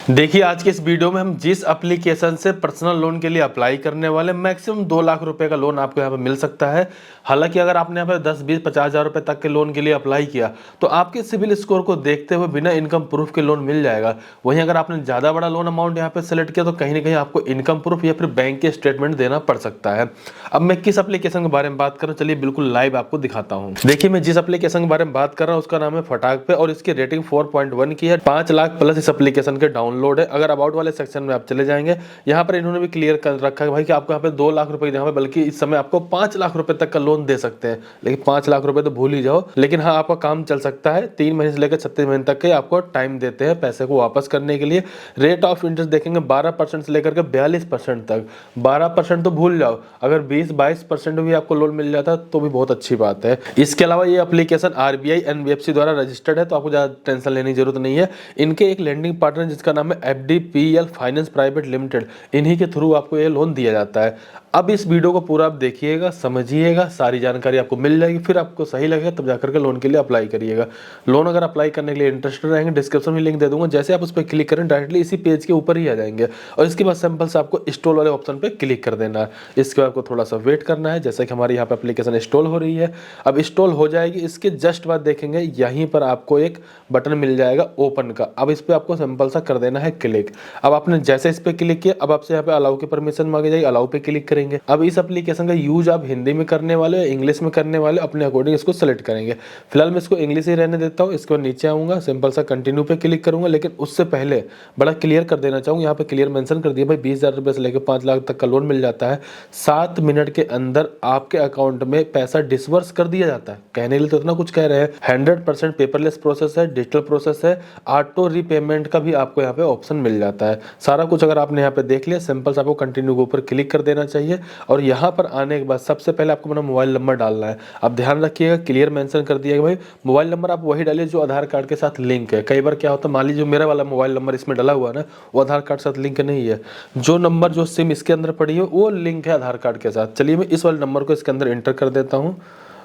देखिए आज के इस वीडियो में हम जिस एप्लीकेशन से पर्सनल लोन के लिए अप्लाई करने वाले मैक्सिमम 2 लाख रुपए का लोन आपको यहाँ पे मिल सकता है। हालांकि अगर आपने यहाँ पे 10, 20, 50 हज़ार रुपए तक के लोन के लिए अप्लाई किया तो आपके सिविल स्कोर को देखते हुए बिना इनकम प्रूफ के लोन मिल जाएगा। वहीं अगर आपने ज़्यादा बड़ा लोन अमाउंट यहाँ पे सेलेक्ट किया तो कहीं ना कहीं आपको इनकम प्रूफ या फिर बैंक के स्टेटमेंट देना पड़ सकता है। अब मैं किस एप्लीकेशन के बारे में बात कर रहा हूँ, चलिए बिल्कुल लाइव आपको दिखाता हूँ। देखिए मैं जिस एप्लीकेशन के बारे में बात कर रहा हूँ उसका नाम है फटाक पे और इसकी रेटिंग 4.1 की है। 5 लाख प्लस इस एप्लीकेशन के डाउनलोड है। अगर अबाउट वाले सेक्शन में आप चले जाएंगे, यहाँ पर इन्होंने भी क्लियर कर रखा है भाई कि आपको यहाँ पे 2 लाख रुपए यहाँ पे, बल्कि इस समय आपको 5 लाख रुपए तक का लोन दे सकते हैं। लेकिन 5 लाख रुपए तो भूल ही जाओ, लेकिन हाँ आपका काम चल सकता है। 3 महीने से लेकर 36 महीने तक के आपको टाइम देते हैं पैसे को वापस करने के लिए। रेट ऑफ इंटरेस्ट देखेंगे 12% से लेकर के 42% तक। 12% तो भूल जाओ, अगर 20-22% भी आपको लोन मिल जाता तो भी बहुत अच्छी बात है। इसके अलावा ये एप्लीकेशन RBI NBFC द्वारा रजिस्टर्ड है तो आपको ज़्यादा टेंशन लेने की जरूरत नहीं है। इनके एक लेंडिंग पार्टनर जिसका नाम है FDPL फाइनेंस प्राइवेट लिमिटेड, इन्हीं के थ्रू आपको ये लोन दिया जाता है। अब इस वीडियो को पूरा आप देखिएगा, समझिएगा, सारी जानकारी आपको मिल जाएगी। फिर आपको सही लगेगा तब जाकर के लोन के लिए अप्लाई करिएगा। लोन अगर अप्लाई करने के लिए इंटरेस्टेड रहेंगे, डिस्क्रिप्शन में लिंक दे दूंगा, जैसे आप उस पर क्लिक करें डायरेक्टली इसी पेज के ऊपर ही आ जाएंगे और इसके बाद सिंपल से आपको इंस्टॉल वाले ऑप्शन पे क्लिक कर देना है। इसके बाद आपको थोड़ा सा वेट करना है, जैसे कि हमारे यहाँ पे एप्लीकेशन इंस्टॉल हो रही है। अब इंस्टॉल हो जाएगी, इसके जस्ट बाद देखेंगे यहीं पर आपको एक बटन मिल जाएगा ओपन का। अब इस पर आपको सिंपल सा कर देना है क्लिक। अब आपने जैसे इस पर क्लिक किया, अब आपसे यहाँ पे अलाउ की परमिशन मांगी जाएगी, अलाउ पे क्लिक करेंगे। अब इस एप्लीकेशन का यूज आप हिंदी में करने वाले या इंग्लिश में करने वाले अपने अकॉर्डिंग इसको सेलेक्ट करेंगे। फिलहाल मैं इसको इंग्लिश ही रहने देता हूँ। इसके बाद नीचे आऊँगा, सिंपल सा कंटिन्यू पे क्लिक करूँगा। लेकिन उससे पहले बड़ा क्लियर कर देना चाहूँगा, यहाँ पे क्लियर मेंशन कर दिया भाई 20,000 रुपये से लेकर 5 लाख तक का लोन मिल जाता है। 7 मिनट के अंदर आपके अकाउंट में पैसा डिसवर्स कर दिया जाता है। कहने के लिए तो इतना कुछ कह रहे हैं। 100% पेपरलेस प्रोसेस है, डिजिटल प्रोसेस है। ऑटो रीपेमेंट का भी आपको यहाँ पे ऑप्शन मिल जाता है। सारा कुछ अगर आपने यहाँ पे देख लिया, सिंपल से आपको कंटिन्यू के ऊपर क्लिक कर देना चाहिए। और यहाँ पर आने के बाद सबसे पहले आपको अपना मोबाइल नंबर डालना है। अब ध्यान रखिएगा, क्लियर मेंशन कर दिया भाई मोबाइल नंबर आप वही डालिए जो आधार कार्ड के साथ लिंक है। कई बार क्या होता है, मान लीजिए मेरा वाला मोबाइल नंबर इसमें डाला हुआ है ना, वो आधार कार्ड के साथ लिंक नहीं है। जो नंबर जो सिम इसके अंदर पड़ी है वो लिंक है आधार कार्ड के साथ। चलिए मैं इस वाले नंबर को इसके अंदर एंटर कर देता हूँ।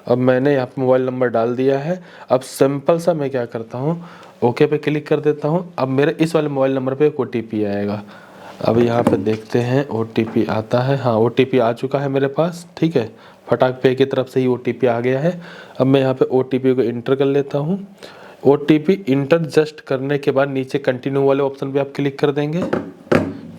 अब मैंने यहाँ पे मोबाइल नंबर डाल दिया है। अब सिंपल सा मैं क्या करता हूँ, ओके पे क्लिक कर देता हूँ। अब मेरे इस वाले मोबाइल नंबर पे एक OTP आएगा। अब यहाँ पे देखते हैं OTP आता है। हाँ OTP आ चुका है मेरे पास, ठीक है। फटाक पे की तरफ से ही OTP आ गया है। अब मैं यहाँ पे OTP को इंटर कर लेता हूँ। OTP इंटर जस्ट करने के बाद नीचे कंटिन्यू वाले ऑप्शन पे आप क्लिक कर देंगे,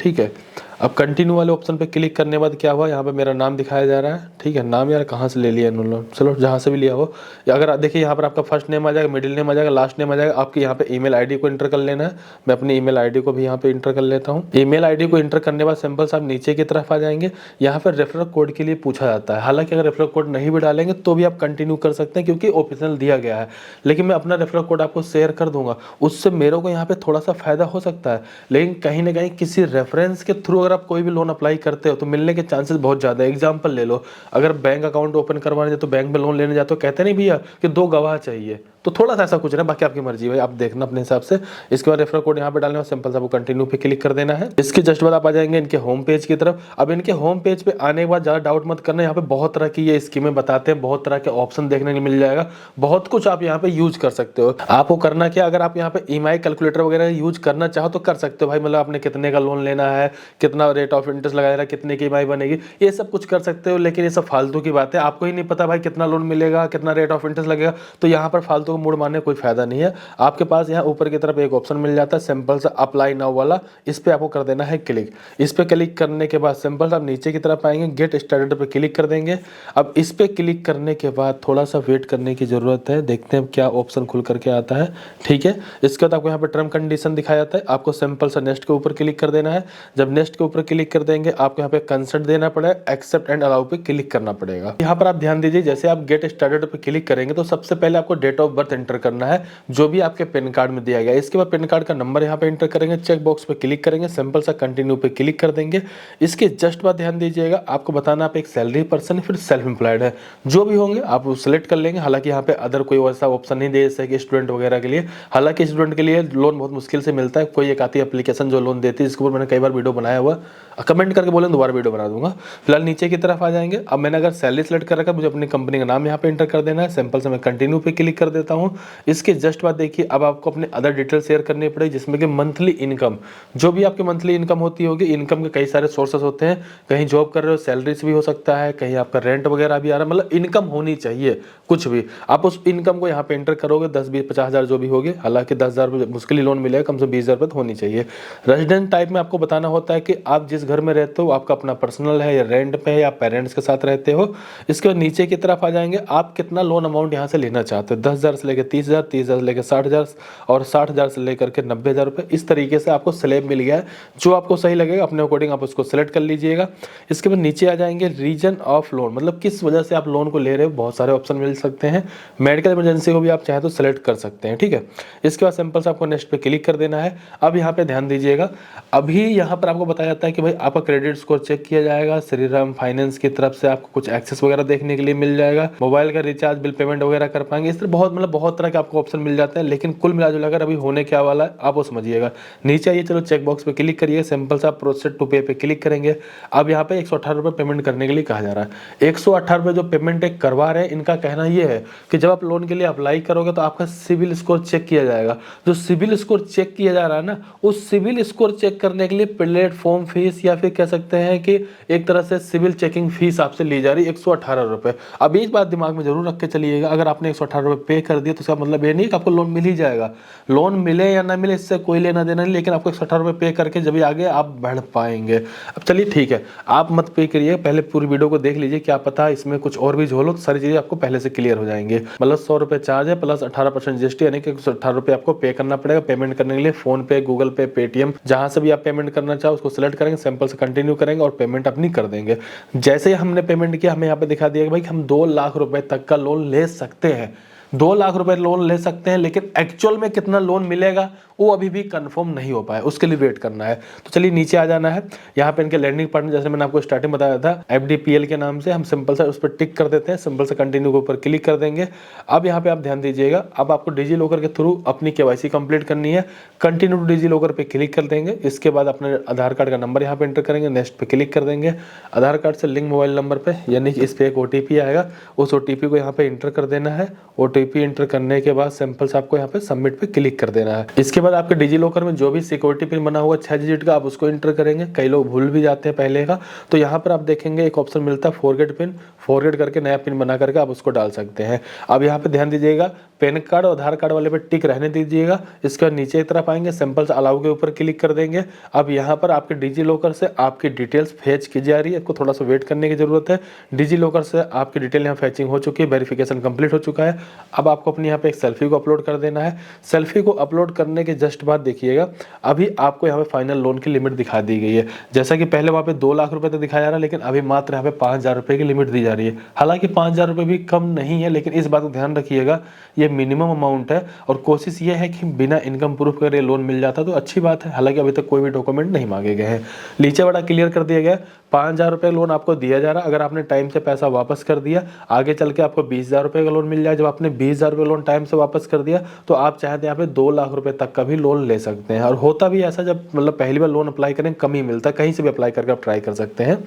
ठीक है। अब कंटिन्यू वाले ऑप्शन पे क्लिक करने के बाद क्या हुआ, यहाँ पे मेरा नाम दिखाया जा रहा है, ठीक है। नाम यार कहाँ से ले लिया इन्होंने, चलो जहाँ से भी लिया हो। या अगर देखिए यहाँ पर आपका फर्स्ट नेम आ जाएगा, मिडिल नेम आ जाएगा, लास्ट नेम आ जाएगा। आपके यहाँ पे ईमेल आईडी को इंटर कर लेना है। मैं अपनी ईमेल आईडी को भी यहाँ पे इंटर कर लेता हूँ। ईमेल आईडी को इंटर करने के बाद सिंपल से आप नीचे की तरफ आ जाएंगे। यहाँ पर रेफरल कोड के लिए पूछा जाता है। हालांकि अगर रेफरल कोड नहीं भी डालेंगे तो भी आप कंटिन्यू कर सकते हैं क्योंकि ऑप्शनल दिया गया है। लेकिन मैं अपना रेफरल कोड आपको शेयर कर दूंगा, उससे मेरे को यहाँ पे थोड़ा सा फायदा हो सकता है। लेकिन कहीं ना कहीं किसी रेफरेंस के थ्रू अगर आप कोई भी लोन अप्लाई करते हो तो मिलने के चांसेस बहुत ज़्यादा है। एग्जांपल ले लो, अगर बैंक अकाउंट ओपन करवाने जाए तो बैंक में लोन लेने जाते हो, कहते नहीं भैया कि 2 गवाह चाहिए, तो थोड़ा सा ऐसा कुछ ना, बाकी आपकी मर्जी भाई, आप देखना अपने हिसाब से। इसके बाद रेफरल कोड यहाँ पे डालने में सिंपल सा आपको कंटिन्यू पे क्लिक कर देना है। इसके जस्ट बाद आप आ जाएंगे इनके होम पेज की तरफ। अब इनके होम पेज पे आने के बाद ज़्यादा डाउट मत करना, यहाँ पे बहुत तरह की ये स्कीमें बताते हैं, बहुत तरह के ऑप्शन देखने को मिल जाएगा, बहुत कुछ आप यहाँ पे यूज कर सकते हो। आपको करना क्या, अगर आप यहाँ पे EMI कैलकुलेटर वगैरह यूज करना चाहो तो कर सकते हो भाई, मतलब आपने कितने का लोन लेना है, कितना रेट ऑफ इंटरेस्ट लगाएगा, कितने की EMI बनेगी, ये सब कुछ कर सकते हो। लेकिन ये सब फालतू की बात है, आपको ही नहीं पता भाई कितना लोन मिलेगा, कितना रेट ऑफ इंटरेस्ट लगेगा, तो यहाँ पर फालतू को मूड मारने कोई फायदा नहीं है। आपके पास यहाँ ऊपर की तरफ एक ऑप्शन मिल जाता है सिंपल सा अप्लाई नाउ वाला, इस पे आपको कर देना है क्लिक। इस पे क्लिक करने के बाद सिंपल सा आप नीचे की तरफ आएंगे, गेट स्टार्टेड पे क्लिक कर देंगे। अब इस पे क्लिक करने के बाद थोड़ा सा वेट करने की जरूरत है, देखते हैं क्या ऑप्शन खुल करके आता है, ठीक है। इसके बाद आपको यहाँ पे टर्म कंडीशन दिखाया जाता है, आपको सिंपल सा नेक्स्ट के ऊपर क्लिक कर देना है। जब नेक्स्ट के ऊपर क्लिक कर देंगे आपको यहाँ पे कंसेंट देना पड़ेगा, एक्सेप्ट एंड अलाउ पे क्लिक करना पड़ेगा। यहाँ पर आप ध्यान दीजिए, जैसे आप गेट स्टार्टेड पे क्लिक करेंगे तो सबसे पहले आपको डेट ऑफ बर्थ एंटर करना है जो भी आपके पैन कार्ड में दिया गया। इसके बाद पैन कार्ड का नंबर यहाँ पे एंटर करेंगे, चेक बॉक्स पे क्लिक करेंगे, सिंपल सा कंटिन्यू पे क्लिक कर देंगे। इसके जस्ट बाद ध्यान दीजिएगा, आपको बताना आप एक सैलरी पर्सन फिर सेल्फ एम्प्लॉयड है, जो भी होंगे आप सिलेक्ट कर लेंगे। हालांकि यहाँ पे अदर कोई वैसा ऑप्शन नहीं दे जैसे कि स्टूडेंट वगैरह के लिए। हालांकि स्टूडेंट के लिए लोन बहुत मुश्किल से मिलता है, कोई एक आती एप्लीकेशन जो लोन देती है, इसके ऊपर मैंने कई बार वीडियो बनाया हुआ, कमेंट करके बोले दोबारा वीडियो बना दूंगा। फिलहाल नीचे की तरफ आ जाएंगे। अब मैंने अगर सैलरी सेलेक्ट कर रखा है, मुझे अपनी कंपनी का नाम यहाँ पे एंटर कर देना है, सिंपल से मैं कंटिन्यू पे क्लिक कर देता हूँ। हूँ। इसके जस्ट बाद देखिए अब आपको अपने अदर डिटेल शेयर करनी पड़ेगी, जिसमें कि मंथली इनकम, जो भी आपकी मंथली इनकम होती होगी, इनकम के कई सारे सोर्सेस होते हैं, कहीं जॉब कर रहे हो सैलरी से भी हो सकता है, कहीं आपका रेंट वगैरह भी आ रहा है, मतलब इनकम होनी चाहिए कुछ भी। आप उस इनकम को यहाँ पे एंटर करोगे, 10 20 50 हज़ार जो भी होगी, हालांकि 10 हज़ार मुश्किल ही लोन मिलेगा, कम से 20 हज़ार रुपये तो होनी चाहिए। रेजिडेंट टाइप में आपको बताना होता है कि आप जिस घर में रहते हो आपका अपना पर्सनल है या रेंट पे है या पेरेंट्स के साथ रहते हो। इसके बाद नीचे की तरफ आ जाएंगे, आप कितना लोन अमाउंट यहाँ से लेना चाहते हो, 10 हज़ार से लेकर 30 हज़ार, 30 हज़ार से लेकर 60 हज़ार और 60 हज़ार से लेकर के 90 हज़ार रुपये। इस तरीके से आपको स्लैब मिल गया है, जो आपको सही लगेगा अपने अकॉर्डिंग आप उसको सेलेक्ट कर लीजिएगा। इसके बाद नीचे आ जाएंगे रीजन ऑफ लोन, मतलब किस वजह से आप लोन को ले रहे हो, बहुत सारे ऑप्शन मिल सकते हैं। मेडिकल इमरजेंसी को भी आप चाहें तो सेलेक्ट कर सकते हैं, ठीक है। इसके बाद सिंपल से आपको नेक्स्ट पे क्लिक कर देना है। अब यहाँ पे ध्यान दीजिएगा, अभी यहाँ पर आपको बताया जाता है कि भाई आपका क्रेडिट स्कोर चेक किया जाएगा, श्रीराम फाइनेंस की तरफ से आपको कुछ एक्सेस वगैरह देखने के लिए मिल जाएगा, मोबाइल का रिचार्ज बिल पेमेंट वगैरह कर पाएंगे, इस तरह बहुत तरह के आपको ऑप्शन मिल जाते हैं। लेकिन कुल मिलाजुलाकर अभी होने क्या वाला है आप वो समझिएगा। नीचे आइए, चलो चेक बॉक्स पे क्लिक करिए, सिंपल सा प्रोसेस टू पे पे क्लिक करेंगे। अब यहाँ पे 118 रुपये पेमेंट करने के लिए कहा जा रहा है। 118 रुपये जो पेमेंट एक करवा रहे हैं, इनका कहना ये है कि जब आप लोन के लिए अप्लाई करोगे तो आपका सिविल स्कोर चेक किया जाएगा। जो सिविल स्कोर चेक किया जा रहा है ना, उस सिविल स्कोर चेक करने के लिए प्लेटफॉर्म फीस या फिर कह सकते हैं कि एक तरह से सिविल चेकिंग फीस आपसे ली जा रही है 118 रुपये। अब एक बात दिमाग में जरूर रख के चलिएगा, अगर आपने 118 रुपये पे कर दिया तो इसका मतलब ये नहीं कि आपको लोन मिल ही जाएगा। लोन मिले या ना मिले इससे कोई लेना देना नहीं, लेकिन आपको 118 रुपये पे करके जब आगे आप बढ़ पाएंगे। अब चलिए ठीक है, आप मत पे करिए, पहले पूरी वीडियो को देख लीजिए, क्या पता इसमें कुछ और भी झोल हो, तो सारी चीजें आपको पहले से क्लियर हो जाएंगे। मतलब 100 रुपये चार्ज है प्लस 18% जीएसटी, यानी कि 118 रुपये आपको पे करना पड़ेगा। पेमेंट करने के लिए फोन पे, गूगल पे, पेटीएम, जहां से भी आप पेमेंट करना चाहो उसको सिलेक्ट करेंगे, सिंपल से कंटिन्यू करेंगे और पेमेंट अपनी कर देंगे। जैसे ही हमने पेमेंट किया, हमें यहाँ पे दिखा दिया कि भाई हम 2 लाख रुपए तक का लोन ले सकते हैं। 2 लाख रुपए लोन ले सकते हैं, लेकिन एक्चुअल में कितना लोन मिलेगा वो अभी भी कंफर्म नहीं हो पाया, उसके लिए वेट करना है। तो चलिए नीचे आ जाना है, यहाँ पे इनके लैंडिंग पार्टनर, जैसे मैंने आपको स्टार्टिंग बताया था FDPL के नाम से, हम सिंपल से उस पर टिक कर देते हैं, सिंपल से कंटिन्यू के ऊपर क्लिक कर देंगे। अब यहाँ पे आप ध्यान दीजिएगा, अब आपको डिजी लॉकर के थ्रू अपनी KYC कंप्लीट करनी है, कंटिन्यू टू डिजी लॉकर पे क्लिक कर देंगे। इसके बाद अपने आधार कार्ड का नंबर यहाँ पे एंटर करेंगे, नेक्स्ट पे क्लिक कर देंगे। आधार कार्ड से लिंक मोबाइल नंबर पे, यानी कि इस पे एक OTP आएगा, उस OTP को यहाँ पे एंटर कर देना है। OTP एंटर करने के बाद सिंपल से आपको यहाँ पे सबमिट पे क्लिक कर देना है। इसके बाद आपके डिजी लॉकर में जो भी सिक्योरिटी पिन बना हुआ 6 डिजिट का, आप उसको एंटर करेंगे। कई लोग भूल भी जाते हैं पहले का, तो यहाँ पर आप देखेंगे एक ऑप्शन मिलता है फॉरगेट पिन, फॉरगेट करके नया पिन बना करके आप उसको डाल सकते हैं। अब यहाँ पे ध्यान दीजिएगा, पैन कार्ड और आधार कार्ड वाले पे टिक रहने दीजिएगा। इसके बाद नीचे की तरफ आएंगे, सिंपल से अलाउ के ऊपर क्लिक कर देंगे। अब यहाँ पर आपके डिजी लॉकर से आपकी डिटेल्स फेच की जा रही है, आपको थोड़ा सा वेट करने की जरूरत है। डिजी लॉकर से आपकी डिटेल यहाँ फैचिंग हो चुकी है, वेरिफिकेशन कंप्लीट हो चुका है। अब आपको अपनी यहाँ पे एक सेल्फी को अपलोड कर देना है। सेल्फी को अपलोड करने के जस्ट बाद देखिएगा, अभी आपको यहाँ पे फाइनल लोन की लिमिट दिखा दी गई है। जैसा कि पहले वहाँ पे 2 लाख रुपए तक दिखाया जा रहा है, लेकिन अभी मात्र यहाँ पे 5,000 रुपए की लिमिट दी जा रही है। हालांकि 5,000 रुपए भी कम नहीं है, लेकिन इस बात को ध्यान रखिएगा, ये मिनिमम अमाउंट है और कोशिश ये है कि बिना इनकम प्रूफ करे लोन मिल जाता तो अच्छी बात है। हालांकि अभी तक कोई भी डॉक्यूमेंट नहीं मांगे गए हैं। नीचे बड़ा क्लियर कर दिया गया, 5,000 रुपये लोन आपको दिया जा रहा है। अगर आपने टाइम से पैसा वापस कर दिया, आगे चल के आपको 20,000 रुपये का लोन मिल जाए। जब आपने 20,000 रुपये लोन टाइम से वापस कर दिया तो आप चाहते हैं यहाँ पे 2 लाख रुपए तक का भी लोन ले सकते हैं। और होता भी ऐसा, जब मतलब पहली बार लोन अप्लाई करें कम ही मिलता है, कहीं से भी अप्लाई करके आप ट्राई कर सकते हैं।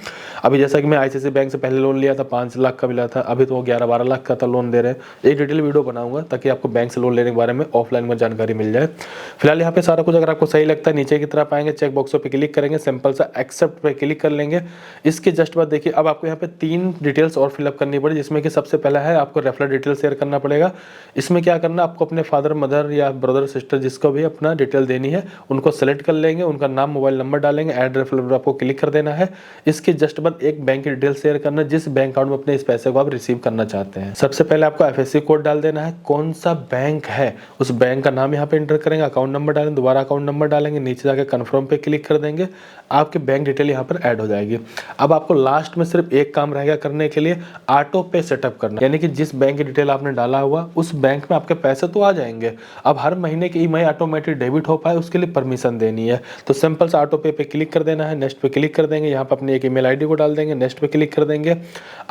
अभी जैसा कि मैं ICICI बैंक से पहले लोन लिया था, 5 लाख का मिला था, अभी तो वो 11-12 लाख का था लोन दे रहे हैं। एक डिटेल वीडियो बनाऊंगा ताकि आपको बैंक से लोन लेने के बारे में ऑफलाइन में जानकारी मिल जाए। फिलहाल यहाँ पे सारा कुछ अगर आपको सही लगता है, नीचे की तरफ आएंगे, चेक बॉक्सों पे क्लिक करेंगे, सिंपल सा एक्सेप्ट पे क्लिक कर लेंगे। इसके जस्ट बाद देखिए, अब आपको यहाँ पे 3 डिटेल्स और फिलअप करनी पड़ी, जिसमें कि सबसे पहला है आपको रेफरल डिटेल शेयर करना पड़ेगा। इसमें क्या करना, आपको अपने फादर, मदर या ब्रदर, सिस्टर जिसको भी अपना डिटेल देनी है उनको सेलेक्ट कर लेंगे, उनका नाम, मोबाइल नंबर डालेंगे, ऐड रेफरल आपको क्लिक कर देना है। इसके जस्ट बाद एक बैंक की डिटेल शेयर करना, जिस बैंक अकाउंट में अपने इस पैसे को आप रिसीव करना चाहते हैं। सबसे पहले आपको FSC कोड डाल देना है, कौन सा बैंक है उस बैंक का नाम यहाँ पे एंटर करेंगे, अकाउंट नंबर डालेंगे, दोबारा अकाउंट नंबर डालेंगे, नीचे जाकर कंफर्म पे क्लिक कर देंगे, आपके बैंक डिटेल यहाँ पर ऐड हो जाएगी। अब आपको लास्ट में सिर्फ एक काम रहेगा करने के लिए, ऑटो पे सेटअप करना, यानी कि जिस बैंक की डिटेल आपने डाला हुआ उस बैंक में आपके पैसे तो आ जाएंगे। अब हर महीने की EMI ऑटोमेटिक डेबिट हो पाए उसके लिए परमिशन देनी है, तो सिंपल से ऑटो पे क्लिक कर देना है, नेक्स्ट पे क्लिक कर देंगे, यहाँ पे अपनी एक ईमेल ID को डाल देंगे, नेक्स्ट पे क्लिक कर देंगे।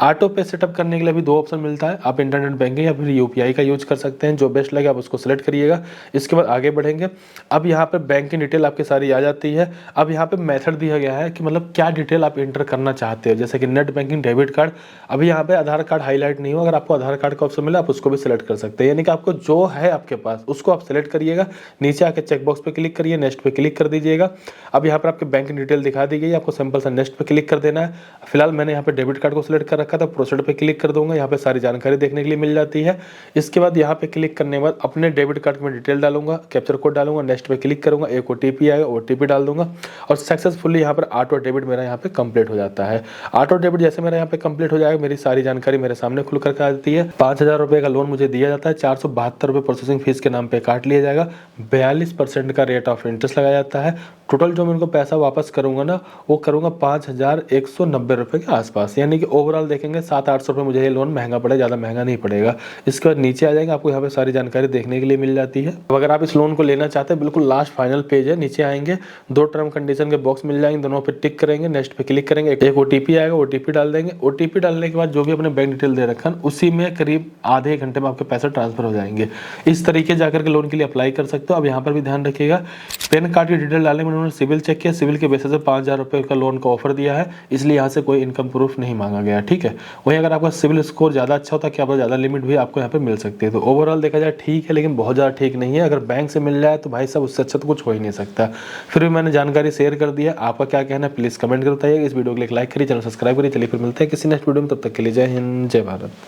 ऑटो पे सेटअप करने के लिए भी 2 ऑप्शन मिलता है, आप इंटरनेट बैंकिंग या फिर UPI का यूज कर सकते हैं, जो बेस्ट लगे आप उसको सिलेक्ट करिएगा। इसके बाद आगे बढ़ेंगे। अब यहाँ पे बैंक की डिटेल आपकी सारी आ जाती है। अब यहाँ पे मेथड दिया गया है कि मतलब क्या डिटेल आप आप इंटर करना चाहते हो, जैसे कि नेट बैंकिंग, डेबिट कार्ड। अभी यहाँ पे आधार कार्ड हाईलाइट नहीं हो, अगर आपको आधार कार्ड का ऑप्शन मिला आप उसको भी सिलेक्ट कर सकते हैं, यानी कि आपको जो है आपके पास उसको आप सिलेक्ट करिएगा। नीचे आके चेकबॉक्स पे क्लिक करिए, नेक्स्ट पे क्लिक कर दीजिएगा। अब यहाँ पर आपके बैंक डिटेल दिखा दी गई है, आपको सिंपल सा नेक्स्ट पे क्लिक कर देना है। फिलहाल मैंने यहाँ पे डेबिट कार्ड को सिलेक्ट कर रखा था, प्रोसीड पे क्लिक कर दूंगा। यहाँ पे सारी जानकारी देखने के लिए मिल जाती है। इसके बाद यहाँ पे क्लिक करने के बाद अपने डेबिट कार्ड में डिटेल डालूंगा, कैप्चर कोड डालूंगा, नेक्स्ट पे क्लिक करूंगा, एक ओटीपी आएगा, ओटीपी डाल दूंगा और सक्सेसफुली यहाँ पर ऑटो डेबिट मेरा यहाँ पे कंप्लीट हो जाता है। ऑटो डेबिट जैसे मेरा यहाँ पे कंप्लीट हो जाएगा, मेरी सारी जानकारी मेरे सामने खुल करके आती है। 5,000 रुपये का लोन मुझे दिया जाता है, 472 रुपये प्रोसेसिंग फीस के नाम पे काट लिया जाएगा, 42% का रेट ऑफ इंटरेस्ट लगाया जाता है। टोटल जो मैं इनको पैसा वापस करूंगा ना, वो करूंगा 5,190 रुपये के आसपास, यानी कि ओवरऑल देखेंगे 700-800 रुपये मुझे ये लोन महंगा पड़े, ज़्यादा महंगा नहीं पड़ेगा। इसके बाद नीचे आ जाएंगे, आपको यहाँ पे सारी जानकारी देखने के लिए मिल जाती है। अब अगर आप इस लोन को लेना चाहते हैं, बिल्कुल लास्ट फाइनल पेज है, नीचे आएंगे 2 टर्म कंडीशन के बॉक्स मिल जाएंगे, दोनों पे टिक करेंगे, नेक्स्ट पे क्लिक करेंगे, एक ओटीपी आएगा, ओटीपी डाल देंगे। ओटीपी डालने के बाद जो भी अपने बैंक डिटेल दे रखा है उसी में करीब आधे घंटे में आपके पैसे ट्रांसफर हो जाएंगे। इस तरीके जाकर के लोन के लिए अप्लाई कर सकते हो। अब यहाँ पर भी ध्यान रखिएगा, पैन कार्ड की डिटेल डालने में उन्होंने सिविल चेक किया, सिविल के बेसिस पे 5,000 रुपये का लोन का ऑफर दिया है, इसलिए यहाँ से कोई इनकम प्रूफ नहीं मांगा गया। ठीक है, वहीं अगर आपका सिविल स्कोर ज़्यादा अच्छा होता है, क्या ज़्यादा लिमिट भी आपको यहाँ पे मिल सकती है। तो ओवरऑल देखा जाए ठीक है, लेकिन बहुत ज़्यादा ठीक नहीं है। अगर बैंक से मिल जाए तो भाई साहब उससे अच्छा तो कुछ हो ही नहीं सकता। फिर भी मैंने जानकारी शेयर कर दिया, आपका क्या कहना है प्लीज़ कमेंट कर बताइए। इस वीडियो को लाइक करिए, चैनल सब्सक्राइब करिए। चलिए फिर मिलते हैं किसी नेक्स्ट वीडियो में, तब तक के लिए जय हिंद, जय भारत।